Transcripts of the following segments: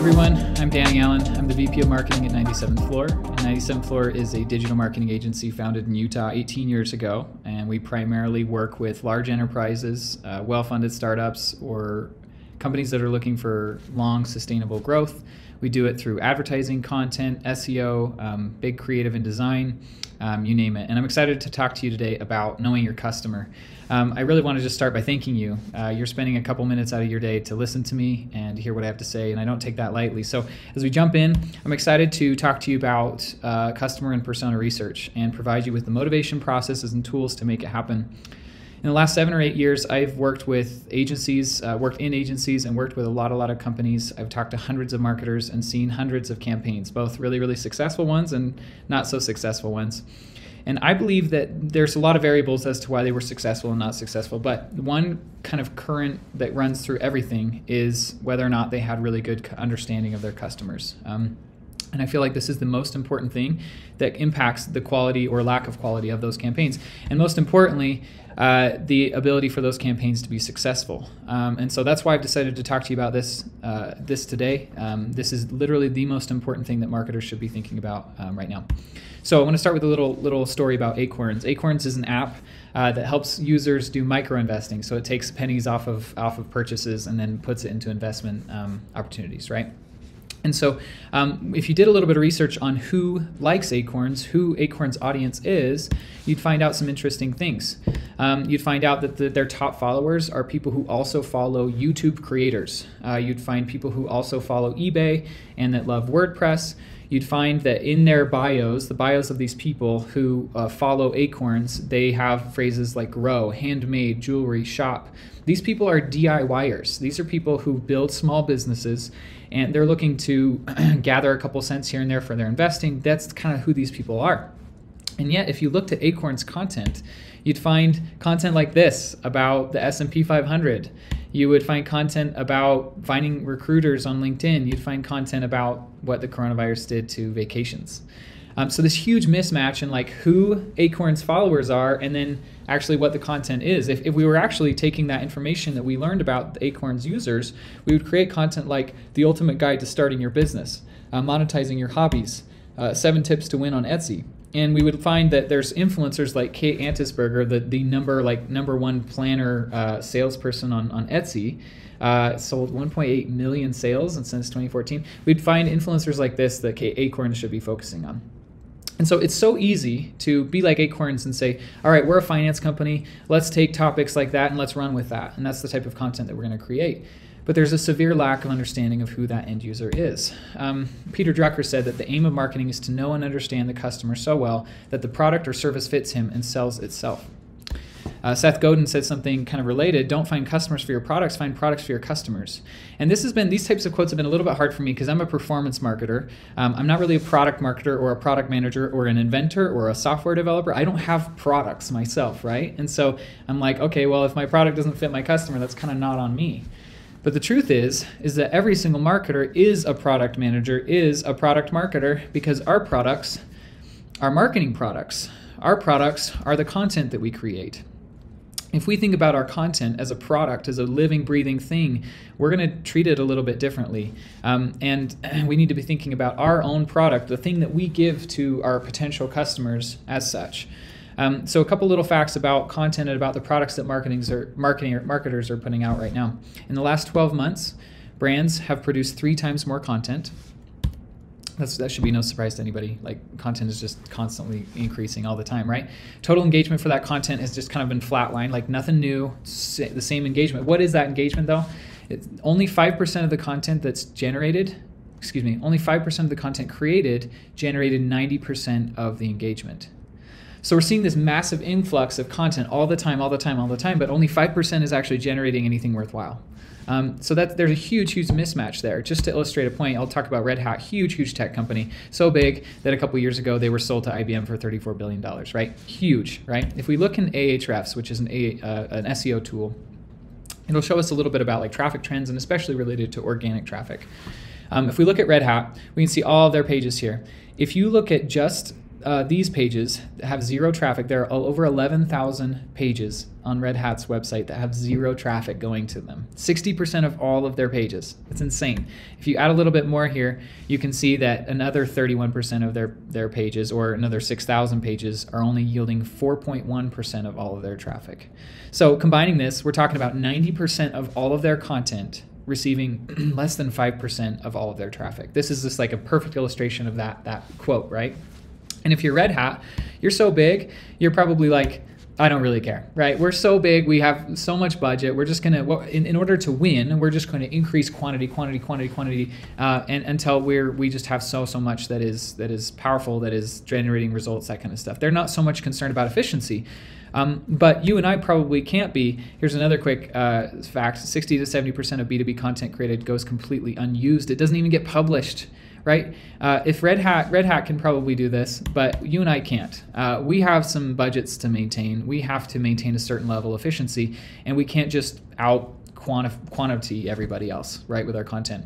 everyone, I'm Danny Allen. I'm the VP of Marketing at 97th Floor. And 97th Floor is a digital marketing agency founded in Utah 18 years ago, and we primarily work with large enterprises, well-funded startups, or companies that are looking for long, sustainable growth. We do it through advertising, content, SEO, big creative and design, you name it. And I'm excited to talk to you today about knowing your customer. I really want to just start by thanking you. You're spending a couple minutes out of your day to listen to me and hear what I have to say, and I don't take that lightly. So as we jump in, I'm excited to talk to you about customer and persona research and provide you with the motivation processes and tools to make it happen. In the last 7 or 8 years, I've worked with agencies, worked in agencies and worked with a lot of companies. I've talked to hundreds of marketers and seen hundreds of campaigns, both really successful ones and not so successful ones. And I believe that there's a lot of variables as to why they were successful and not successful, but one kind of current that runs through everything is whether or not they had really good understanding of their customers. And I feel like this is the most important thing that impacts the quality or lack of quality of those campaigns. And most importantly, the ability for those campaigns to be successful. And so that's why I've decided to talk to you about this today. This is literally the most important thing that marketers should be thinking about right now. So I want to start with a little story about Acorns. Acorns is an app that helps users do micro investing. So it takes pennies off of purchases and then puts it into investment opportunities, right? And so if you did a little bit of research on who likes Acorns, who Acorns' audience is, you'd find out some interesting things. You'd find out that their top followers are people who also follow YouTube creators. You'd find people who also follow eBay and that love WordPress. You'd find that in their bios, the bios of these people who follow Acorns, they have phrases like grow, handmade, jewelry, shop. These people are DIYers. These are people who build small businesses and they're looking to gather a couple cents here and there for their investing. That's kind of who these people are. And yet, if you looked at Acorns' content, you'd find content like this about the S&P 500. You would find content about finding recruiters on LinkedIn. You'd find content about what the coronavirus did to vacations. So this huge mismatch in like who Acorns' followers are and then actually what the content is. If we were actually taking that information that we learned about the Acorns users, we would create content like the ultimate guide to starting your business, monetizing your hobbies, 7 tips to win on Etsy. And we would find that there's influencers like Kate Antisberger, the number one planner salesperson on Etsy, sold 1.8 million sales since 2014. We'd find influencers like this that Acorns should be focusing on. And so it's so easy to be like Acorns and say, all right, we're a finance company. Let's take topics like that and let's run with that. And that's the type of content that we're going to create. But there's a severe lack of understanding of who that end user is. Peter Drucker said that the aim of marketing is to know and understand the customer so well that the product or service fits him and sells itself. Seth Godin said something kind of related: don't find customers for your products, find products for your customers. And these types of quotes have been a little bit hard for me because I'm a performance marketer. I'm not really a product marketer or a product manager or an inventor or a software developer. I don't have products myself, right? And so I'm like, okay, well, if my product doesn't fit my customer, that's kind of not on me. But the truth is that every single marketer is a product manager, is a product marketer, because our products are marketing products. Our products are the content that we create. If we think about our content as a product, as a living, breathing thing, we're going to treat it a little bit differently. And we need to be thinking about our own product, the thing that we give to our potential customers as such. So a couple little facts about content and about the products that marketers are putting out right now. In the last 12 months, brands have produced 3 times more content. That should be no surprise to anybody. Like, content is just constantly increasing all the time, right? Total engagement for that content has just kind of been flatlined, like nothing new, the same engagement. What is that engagement though? It's only 5% of the content that's generated, only 5% of the content created generated 90% of the engagement. So we're seeing this massive influx of content all the time, but only 5% is actually generating anything worthwhile. So there's a huge mismatch there. Just to illustrate a point, I'll talk about Red Hat, huge tech company, so big that a couple years ago they were sold to IBM for $34 billion, right? Huge, right? If we look in Ahrefs, which is an SEO tool, it'll show us a little bit about like traffic trends and especially related to organic traffic. If we look at Red Hat, we can see all of their pages here. If you look at just these pages have zero traffic. There are over 11,000 pages on Red Hat's website that have zero traffic going to them. 60% of all of their pages. It's insane. If you add a little bit more here, you can see that another 31% of their pages, or another 6,000 pages, are only yielding 4.1% of all of their traffic. So combining this, we're talking about 90% of all of their content receiving less than 5% of all of their traffic. This is just like a perfect illustration of that quote, right? And if you're Red Hat, you're so big, you're probably like, I don't really care, right? We're so big, we have so much budget, we're just gonna, in order to win, we're just gonna increase quantity, and until we just have so much that is powerful, that is generating results, that kind of stuff. They're not so much concerned about efficiency. But you and I probably can't be. Here's another quick fact: 60 to 70% of B2B content created goes completely unused. It doesn't even get published, right? If Red Hat can probably do this, but you and I can't. We have some budgets to maintain. We have to maintain a certain level of efficiency, and we can't just quantity everybody else, right, with our content.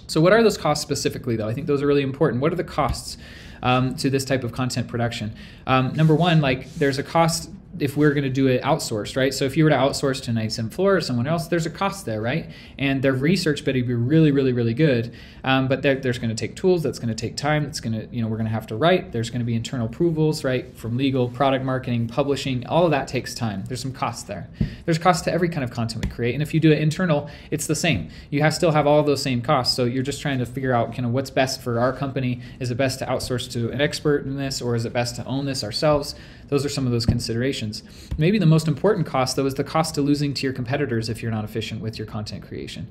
So what are those costs specifically, though? I think those are really important. What are the costs to this type of content production? Number one, like, there's a cost if we're going to do it outsourced, right? So if you were to outsource to 97 Floor or someone else, there's a cost there, right? And their research better be really good. But there's going to take tools. That's going to take time. That's going to, we're going to have to write. There's going to be internal approvals, right? From legal, product marketing, publishing, all of that takes time. There's some costs there. There's costs to every kind of content we create. And if you do it internal, it's the same. You still have all of those same costs. So you're just trying to figure out kind of what's best for our company. Is it best to outsource to an expert in this, or is it best to own this ourselves? Those are some of those considerations. Maybe the most important cost, though, is the cost to losing to your competitors if you're not efficient with your content creation.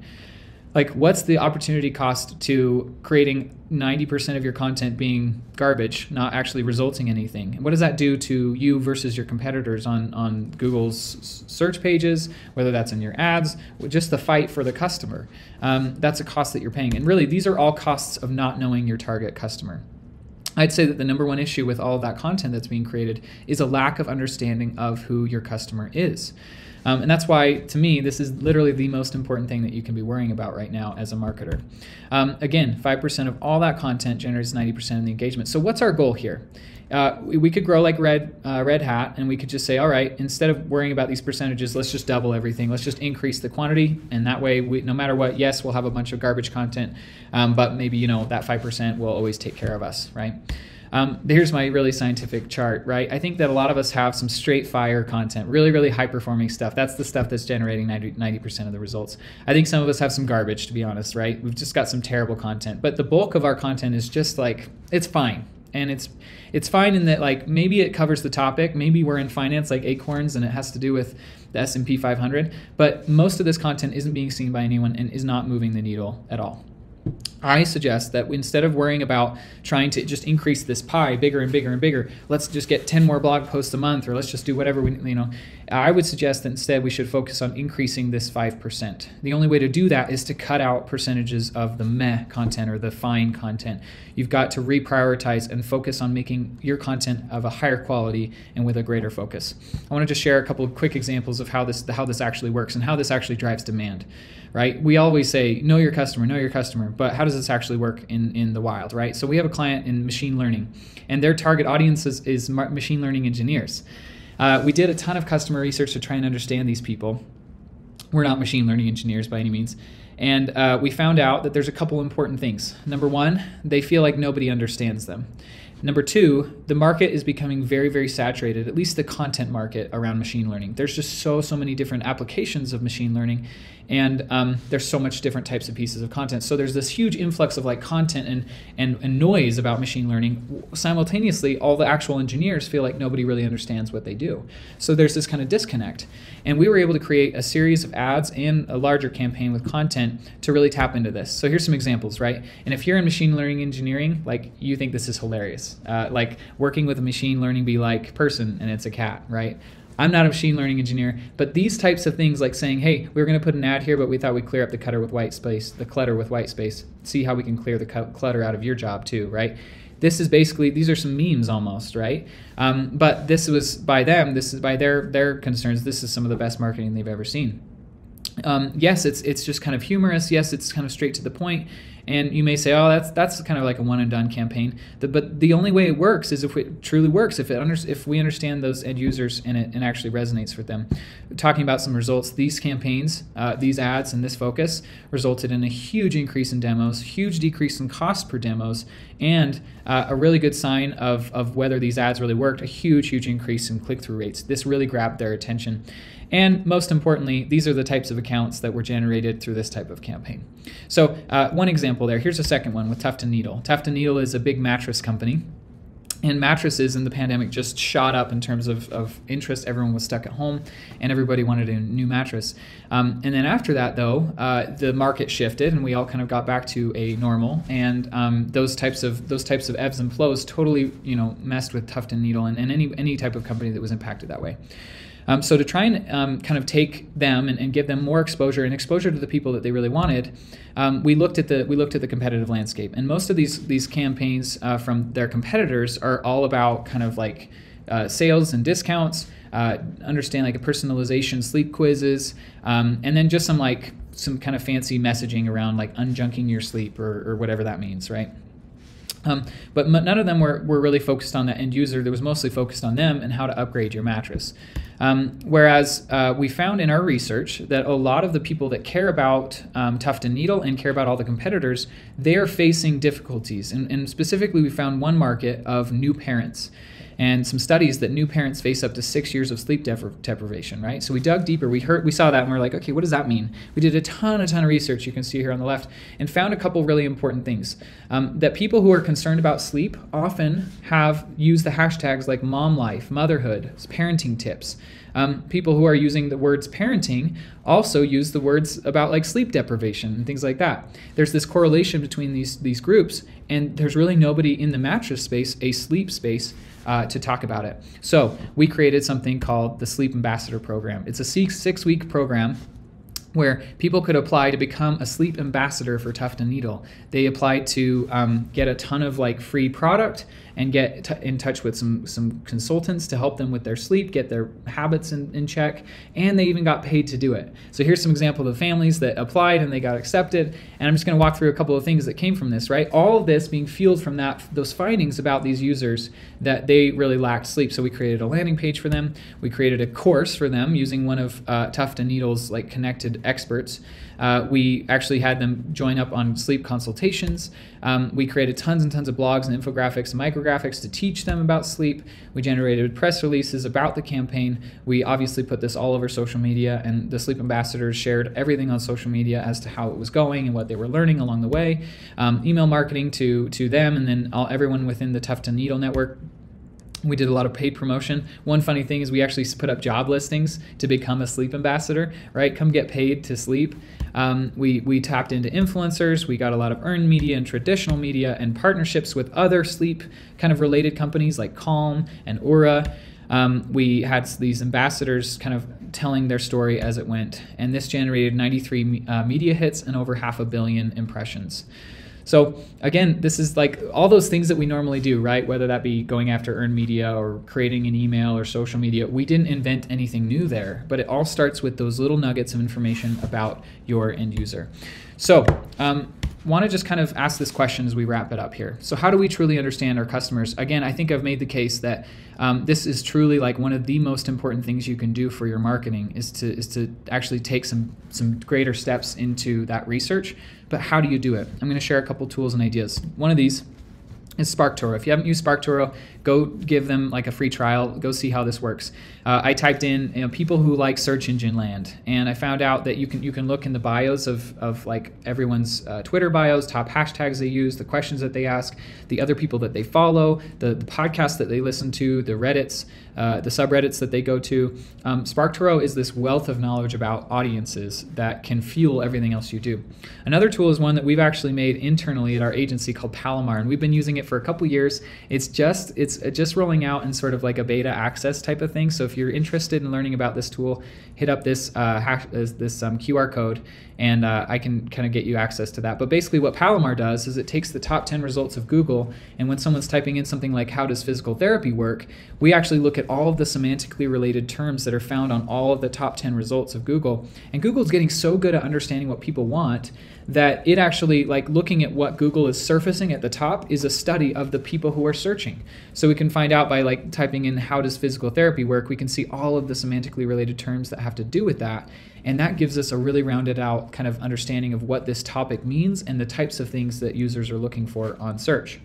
Like, what's the opportunity cost to creating 90% of your content being garbage, not actually resulting in anything? What does that do to you versus your competitors on Google's search pages, whether that's in your ads, just the fight for the customer? That's a cost that you're paying. And really, these are all costs of not knowing your target customer. I'd say that the number one issue with all of that content that's being created is a lack of understanding of who your customer is. And that's why, to me, this is literally the most important thing that you can be worrying about right now as a marketer. Again, 5% of all that content generates 90% of the engagement. So what's our goal here? We could grow like Red Hat, and we could just say, all right, instead of worrying about these percentages, let's just double everything. Let's just increase the quantity, and that way, no matter what, yes, we'll have a bunch of garbage content, but maybe that 5% will always take care of us, right? Here's my really scientific chart, right? I think that a lot of us have some straight fire content, really high performing stuff. That's the stuff that's generating 90% of the results. I think some of us have some garbage, to be honest, right? We've just got some terrible content, but the bulk of our content is just like, it's fine. And it's fine in that, like, maybe it covers the topic. Maybe we're in finance like Acorns and it has to do with the S&P 500, but most of this content isn't being seen by anyone and is not moving the needle at all. I suggest that instead of worrying about trying to just increase this pie bigger and bigger, let's just get 10 more blog posts a month, or let's just do whatever I would suggest that instead we should focus on increasing this 5%. The only way to do that is to cut out percentages of the meh content or the fine content. You've got to reprioritize and focus on making your content of a higher quality and with a greater focus. I want to just share a couple of quick examples of how this actually works and how this actually drives demand. Right? We always say, know your customer, but how does this actually work in the wild, right? So we have a client in machine learning, and their target audience is machine learning engineers. We did a ton of customer research to try and understand these people. We're not machine learning engineers by any means. And we found out that there's a couple important things. Number one, they feel like nobody understands them. Number two, the market is becoming very saturated, at least the content market around machine learning. There's just so many different applications of machine learning, and there's so much different types of pieces of content. So there's this huge influx of like content and noise about machine learning. Simultaneously, all the actual engineers feel like nobody really understands what they do. So there's this kind of disconnect. And we were able to create a series of ads and a larger campaign with content to really tap into this. So here's some examples, right? And if you're in machine learning engineering, like, you think this is hilarious. Like working with a machine learning be like person and it's a cat, right? I'm not a machine learning engineer, but these types of things, like saying, hey, we're going to put an ad here, but we thought we'd clear up the clutter with white space. See how we can clear the clutter out of your job too, right? This is basically, these are some memes almost, right? But this was by them, this is by their concerns, this is some of the best marketing they've ever seen. Yes, it's just kind of humorous. Yes, it's kind of straight to the point, And you may say, oh, that's kind of like a one and done campaign. But the only way it works is if it truly works, if we understand those end users and it actually resonates with them. Talking about some results, these campaigns, these ads and this focus resulted in a huge increase in demos, huge decrease in cost per demos, and a really good sign of whether these ads really worked, a huge increase in click-through rates. This really grabbed their attention. And most importantly, these are the types of accounts that were generated through this type of campaign. So one example there. Here's a second one with Tuft & Needle. Tuft & Needle is a big mattress company. And mattresses in the pandemic just shot up in terms of interest. Everyone was stuck at home, and everybody wanted a new mattress. And then after that, though, the market shifted, and we all kind of got back to a normal. And those types of ebbs and flows totally, messed with Tuft & Needle and any type of company that was impacted that way. So to try and kind of take them and give them more exposure to the people that they really wanted, we looked at the competitive landscape, and most of these campaigns from their competitors are all about kind of like sales and discounts, understand like a personalization, sleep quizzes, and then just some kind of fancy messaging around like unjunking your sleep or whatever that means, right? But none of them were really focused on the end user. There was mostly focused on them and how to upgrade your mattress. Whereas we found in our research that a lot of the people that care about Tuft & Needle and care about all the competitors, they're facing difficulties. And specifically, we found one market of new parents. And some studies that new parents face up to 6 years of sleep deprivation, right? So we dug deeper, we saw that, and we're like, okay, what does that mean? We did a ton of research, you can see here on the left, and found a couple really important things. That people who are concerned about sleep often have used the hashtags like mom life, motherhood, parenting tips. People who are using the words parenting also use the words about like sleep deprivation and things like that. There's this correlation between these groups, and there's really nobody in the mattress space, a sleep space, to talk about it. So we created something called the Sleep Ambassador Program. It's a 6-week program where people could apply to become a sleep ambassador for Tuft & Needle. They applied to get a ton of like free product and get in touch with some consultants to help them with their sleep, get their habits in check, and they even got paid to do it. So here's some examples of families that applied and they got accepted, and I'm just going to walk through a couple of things that came from this, right? All of this being fueled from those findings about these users that they really lacked sleep. So we created a landing page for them. We created a course for them using one of Tuft & Needle's like connected experts. We actually had them join up on sleep consultations. We created tons and tons of blogs and infographics and micrographics to teach them about sleep. We generated press releases about the campaign. We obviously put this all over social media, and the sleep ambassadors shared everything on social media as to how it was going and what they were learning along the way. Email marketing to them, and then everyone within the Tuft & Needle network. We did a lot of paid promotion. One funny thing is we actually put up job listings to become a sleep ambassador, right? Come get paid to sleep. We tapped into influencers. We got a lot of earned media and traditional media and partnerships with other sleep kind of related companies like Calm and Oura. We had these ambassadors kind of telling their story as it went, and this generated 93 media hits and over 500 million impressions. So again, this is like all those things that we normally do, right? Whether that be going after earned media or creating an email or social media, we didn't invent anything new there, but it all starts with those little nuggets of information about your end user. So want to just kind of ask this question as we wrap it up here. So how do we truly understand our customers? Again, I think I've made the case that this is truly like one of the most important things you can do for your marketing is to actually take some greater steps into that research. But how do you do it? I'm going to share a couple tools and ideas. One of these is SparkToro. If you haven't used SparkToro, go give them like a free trial. Go see how this works. I typed in people who like search engine land, and I found out that you can look in the bios of like everyone's Twitter bios, top hashtags they use, the questions that they ask, the other people that they follow, the podcasts that they listen to, the Reddits, the subreddits that they go to. SparkToro is this wealth of knowledge about audiences that can fuel everything else you do. Another tool is one that we've actually made internally at our agency called Palomar, and we've been using it it for a couple years. It's just rolling out in sort of like a beta access type of thing. So if you're interested in learning about this tool, hit up this QR code, and I can kind of get you access to that. But basically what Palomar does is it takes the top 10 results of Google, and when someone's typing in something like how does physical therapy work, we actually look at all of the semantically related terms that are found on all of the top 10 results of Google. And Google's getting so good at understanding what people want that it actually, like, looking at what Google is surfacing at the top is a study of the people who are searching. So we can find out by like typing in how does physical therapy work, we can see all of the semantically related terms that have to do with that. And that gives us a really rounded out kind of understanding of what this topic means and the types of things that users are looking for on search.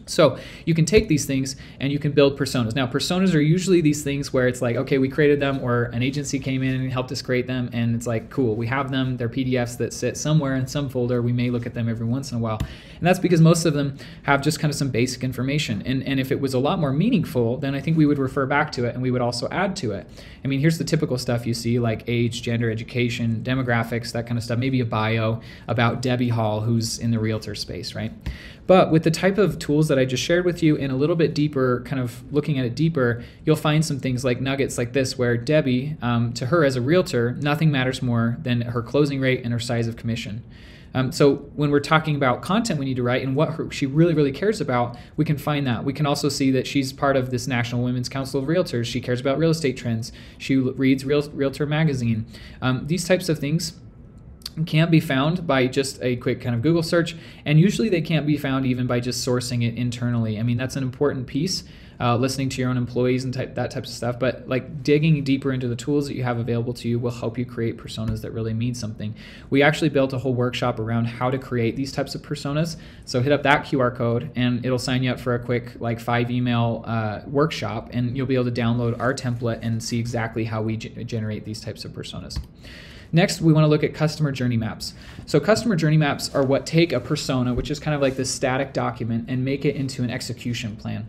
So you can take these things and you can build personas. Now, personas are usually these things where it's like, okay, we created them, or an agency came in and helped us create them, and it's like, cool, we have them. They're PDFs that sit somewhere in some folder. We may look at them every once in a while. And that's because most of them have just kind of some basic information. And if it was a lot more meaningful, then I think we would refer back to it and we would also add to it. I mean, here's the typical stuff you see, like age, gender, education, demographics, that kind of stuff, maybe a bio about Debbie Hall, who's in the realtor space, right? But with the type of tools that I just shared with you and a little bit deeper, kind of looking at it deeper, you'll find some things like nuggets like this, where Debbie, to her as a realtor, nothing matters more than her closing rate and her size of commission. So when we're talking about content we need to write and what she really, really cares about, we can find that. We can also see that she's part of this National Women's Council of Realtors. She cares about real estate trends. She reads Realtor Magazine. These types of things can't be found by just a quick kind of Google search, and usually they can't be found even by just sourcing it internally. I mean, that's an important piece, listening to your own employees and that type of stuff, but like digging deeper into the tools that you have available to you will help you create personas that really mean something. We actually built a whole workshop around how to create these types of personas, so hit up that QR code and it'll sign you up for a quick like 5-email workshop, and you'll be able to download our template and see exactly how we generate these types of personas. Next, we want to look at customer journey maps. So customer journey maps are what take a persona, which is kind of like this static document, and make it into an execution plan.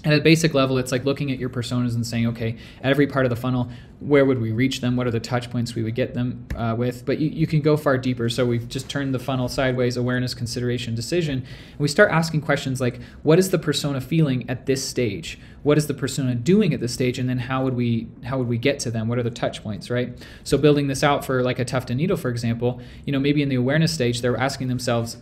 At a basic level, it's like looking at your personas and saying, okay, at every part of the funnel, where would we reach them? What are the touch points we would get them with? But you can go far deeper. So we've just turned the funnel sideways: awareness, consideration, decision. And we start asking questions like, what is the persona feeling at this stage? What is the persona doing at this stage? And then how would we get to them? What are the touch points, right? So building this out for like a Tuft & Needle, for example, maybe in the awareness stage, they're asking themselves,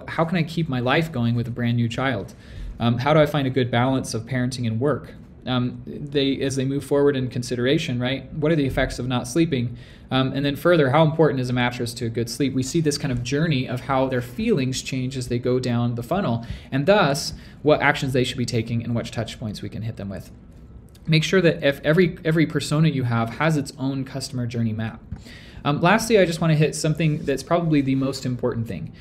how can I keep my life going with a brand new child? How do I find a good balance of parenting and work? As they move forward in consideration, right? What are the effects of not sleeping? And then further, how important is a mattress to a good sleep? We see this kind of journey of how their feelings change as they go down the funnel, and thus what actions they should be taking and which touch points we can hit them with. Make sure that if every persona you have has its own customer journey map. Lastly, I just want to hit something that's probably the most important thing.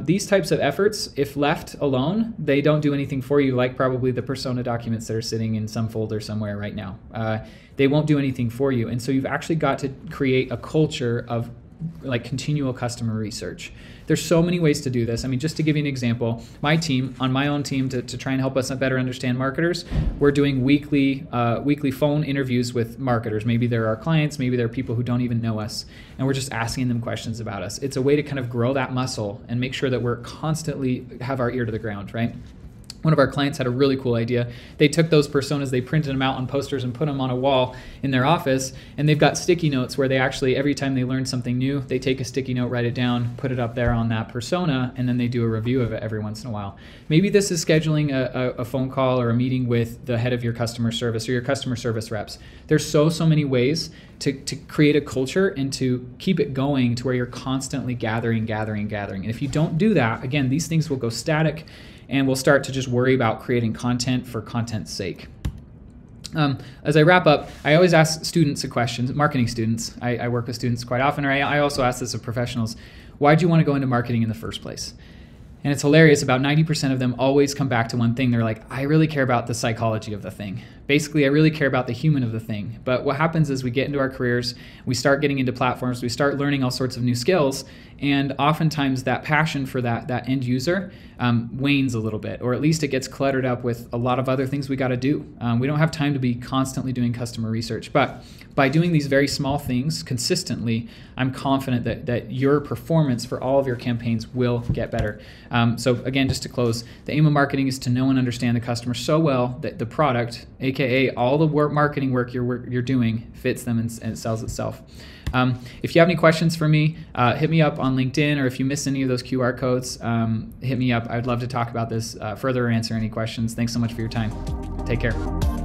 These types of efforts, if left alone, they don't do anything for you, like probably the persona documents that are sitting in some folder somewhere right now. They won't do anything for you. And so you've actually got to create a culture of like continual customer research. There's so many ways to do this. I mean, just to give you an example, my team, on my own team, to try and help us better understand marketers, we're doing weekly phone interviews with marketers. Maybe they're our clients, maybe they're people who don't even know us, and we're just asking them questions about us. It's a way to kind of grow that muscle and make sure that we're constantly have our ear to the ground, right? One of our clients had a really cool idea. They took those personas, they printed them out on posters and put them on a wall in their office, and they've got sticky notes where they actually, every time they learn something new, they take a sticky note, write it down, put it up there on that persona, and then they do a review of it every once in a while. Maybe this is scheduling a phone call or a meeting with the head of your customer service or your customer service reps. There's so many ways to create a culture and to keep it going to where you're constantly gathering. And if you don't do that, again, these things will go static, and we'll start to just worry about creating content for content's sake. As I wrap up, I always ask students a question, marketing students. I work with students quite often, or I also ask this of professionals. Why'd you want to go into marketing in the first place? And it's hilarious, about 90% of them always come back to one thing. They're like, I really care about the psychology of the thing. Basically, I really care about the human of the thing. But what happens is we get into our careers, we start getting into platforms, we start learning all sorts of new skills, And oftentimes that passion for that end user wanes a little bit, or at least it gets cluttered up with a lot of other things we got to do. We don't have time to be constantly doing customer research, but by doing these very small things consistently, I'm confident that your performance for all of your campaigns will get better. So again, just to close, the aim of marketing is to know and understand the customer so well that the product, aka all the marketing work you're doing, fits them and it sells itself. If you have any questions for me, hit me up on LinkedIn, or if you miss any of those QR codes, hit me up. I'd love to talk about this further or answer any questions. Thanks so much for your time. Take care.